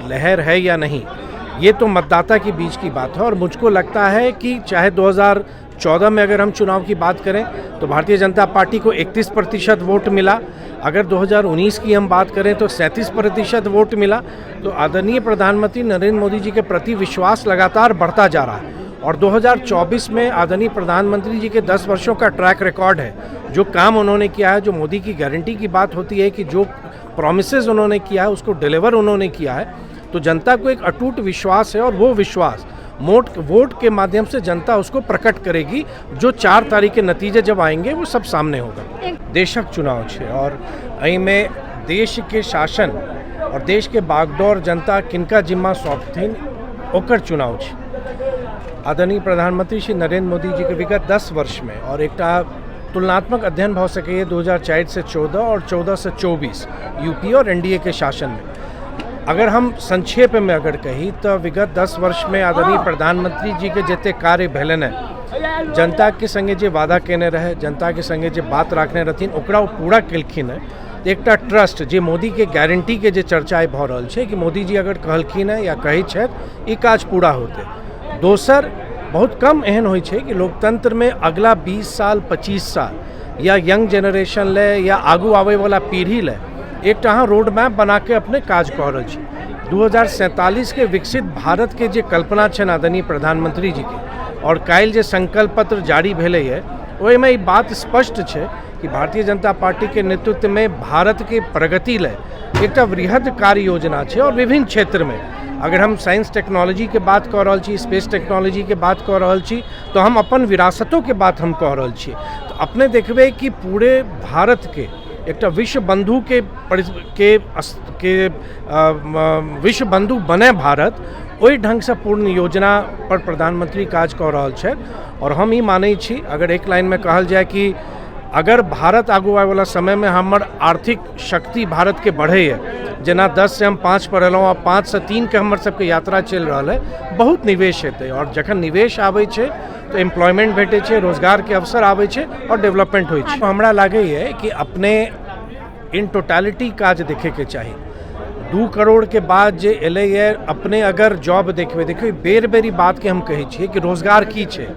लहर है या नहीं, ये तो मतदाता के बीच की बात है। और मुझको लगता है कि चाहे 2014 में अगर हम चुनाव की बात करें तो भारतीय जनता पार्टी को 31% वोट मिला। अगर 2019 की हम बात करें तो 37% वोट मिला। तो आदरणीय प्रधानमंत्री नरेंद्र मोदी जी के प्रति विश्वास लगातार बढ़ता जा रहा है। और 2024 में आदरणीय प्रधानमंत्री जी के 10 वर्षों का ट्रैक रिकॉर्ड है, जो काम उन्होंने किया है, जो मोदी की गारंटी की बात होती है कि जो प्रॉमिसेस उन्होंने किया है उसको डिलीवर उन्होंने किया है, तो जनता को एक अटूट विश्वास है। और वो विश्वास वोट के माध्यम से जनता उसको प्रकट करेगी। जो 4 तारीख के नतीजे जब आएंगे वो सब सामने होगा। देशक चुनाव है और अही में देश के शासन और देश के बागडोर जनता किनका जिम्मा सौंपथिन ओकर चुनाव है। आदरणीय प्रधानमंत्री श्री नरेंद्र मोदी जी के विगत 10 वर्ष में और एक तुलनात्मक अध्ययन भ सके 2004 से 14 और 14 से 24 यूपी और एनडीए के शासन में। अगर हम संक्षेप में अगर कही तो विगत 10 वर्ष में आदरणीय प्रधानमंत्री जी के जिते कार्य भेलन है, जनता के संगे जो वादा केने रहे, जनता के संगे जो बात रखने रहथिन ओकरा पूरा केलखिन है। एक ट्रस्ट जे मोदी के गारंटी के जो चर्चा भ रहल छै कि मोदी जी अगर कहलखिन है या कही छथि ई काज पूरा होते। दोसर बहुत कम एहन होइ छै कि लोकतंत्र में अगला 20 साल 25 साल या यंग जनरेशन ले या आगू आवे वाला पीढ़ी ले एक रोड मैप बना के अपने काज कह रहे छी। 2047 के विकसित भारत के जे कल्पना छन आदरणीय प्रधानमंत्री जी के और काल्हि जे संकल्प पत्र जारी भेलै है ओहिमे ई बात स्पष्ट छै कि भारतीय जनता पार्टी के नेतृत्व में भारत के प्रगति ले एक वृहद कार्य योजना है। और विभिन्न क्षेत्र में अगर हम साइंस टेक्नोलॉजी के बात कह रहा छी, स्पेस टेक्नोलॉजी के बात कह रहा छी, तो हम अपन विरासतों के बात हम कह रहा छी। तो अपने देखबे कि पूरे भारत के एक विश्व बंधु के विश्व बंधु बने भारत वही ढंग से पूर्ण योजना पर प्रधानमंत्री काज कह रहा है। और हम ही माने छी, अगर एक लाइन में कहल जाए कि अगर भारत आगू आए वाला समय में हमर आर्थिक शक्ति भारत के बढ़े है, जना 10 से हम 5 पर रहलहुँ और 5 से 3 के हमर सबके यात्रा चल रहा है, बहुत निवेश हेतै। और जखन निवेश आबै छै तो एम्प्लॉयमेंट भेटे छै, रोजगार के अवसर आबै छै और डेवलपमेंट होइ छै। हमरा लागे है कि अपने इन टोटालिटी काज देखे के चाहिए। 2 करोड़ के बाद जे एलै है, अपने अगर जॉब देखिए बेर बेरी बात के हम कहे छिए कि रोजगार की छै।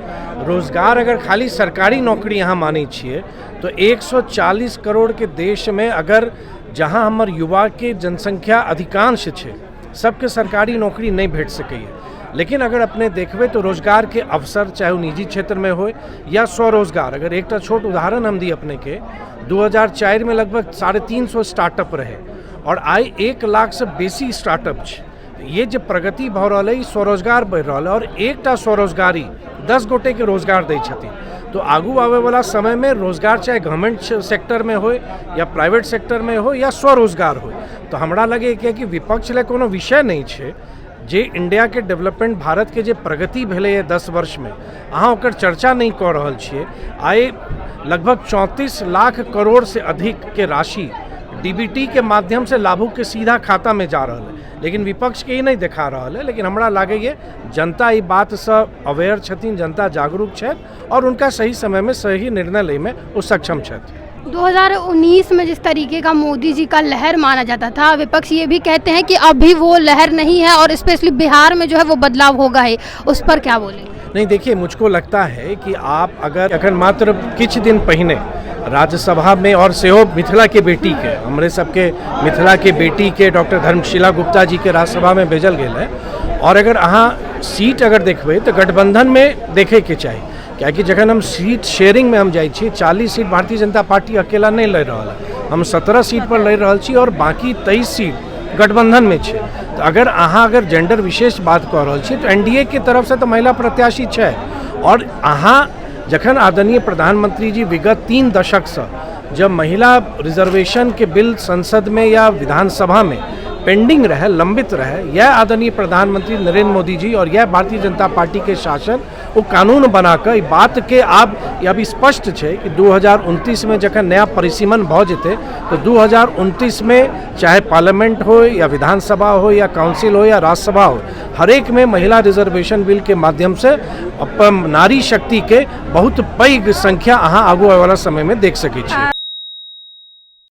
रोजगार अगर खाली सरकारी नौकरी यहाँ माने छिए तो 140 करोड़ के देश में अगर जहाँ हमर युवा के जनसंख्या अधिकांश है, सबके सरकारी नौकरी नहीं भेट सकैए। लेकिन अगर अपने देखबे तो रोजगार के अवसर चाहे वो निजी क्षेत्र में हो या स्वरोजगार। अगर एक छोट उदाहरण हम दी अपने के, 2004 में लगभग 350 स्टार्टअप रहे और आइ 1 लाख से बेसी स्टार्टअप है। ये जो प्रगति भ रहा है स्वरोजगार बढ़ रहा है और एक स्वरोजगारी 10 गोटे के रोजगार दै छथिन। तो आगू आवे वाला समय में रोजगार चाहे गवर्नमेंट सेक्टर में हो या प्राइवेट सेक्टर में हो या स्वरोजगार हो, तो हमरा लगे कि विपक्ष ले कोनो विषय नहीं है। जे इंडिया के डेवलपमेंट भारत के जे प्रगति भेलै है 10 वर्ष में, अहाँ ओकर चर्चा नहीं कह रहल छिए। आइ लगभग 34 लाख करोड़ से अधिक के राशि डीबीटी के माध्यम से लाभुक के सीधा खाता में जा रहा है, लेकिन विपक्ष के ही नहीं देखा रहा है। लेकिन हमरा लागे ये जनता ई बात से अवेयर छथिन, जनता जागरूक है और उनका सही समय में सही निर्णय ले में वो सक्षम छथि। 2019 में जिस तरीके का मोदी जी का लहर माना जाता था, विपक्ष ये भी कहते हैं कि अभी वो लहर नहीं है और स्पेशली बिहार में जो है वो बदलाव होगा है, उस पर क्या बोलेंगे? नहीं, देखिए मुझको लगता है कि आप अगर मात्र कुछ दिन पहले राज्यसभा में और सेहो मिथिला के बेटी के हमरे सबके मिथिला के बेटी के डॉक्टर धर्मशिला गुप्ता जी के राज्यसभा में भेजल गेल है। और अगर अहाँ सीट अगर देखबे तो गठबंधन में देखे के चाहिए, क्योंकि जखन हम सीट शेयरिंग में हम जाइ छी 40 सीट भारतीय जनता पार्टी अकेला नहीं ले रहा है, हम 17 सीट पर ले रहा छी और बाकी 23 सीट गठबंधन में है। तो अगर जेंडर विशेष बात कह रहा छी तो एनडीए के तरफ से तो महिला प्रत्याशी है। और अहाँ जखन आदरणीय प्रधानमंत्री जी विगत 3 दशक से जब महिला रिजर्वेशन के बिल संसद में या विधानसभा में पेंडिंग रहे, लंबित रहे, यह आदरणीय प्रधानमंत्री नरेंद्र मोदी जी और यह भारतीय जनता पार्टी के शासन वो कानून बनाकर बात के अभी स्पष्ट है कि 2029 में जखन नया परिसीमन भ जेते तो 2029 में चाहे पार्लियामेंट हो या विधानसभा हो या काउंसिल हो या राज्यसभा हो, हर एक में महिला रिजर्वेशन बिल के माध्यम से अपन नारी शक्ति के बहुत पैघ संख्या अहाँ आगू आने वाला समय में देख सकै छी।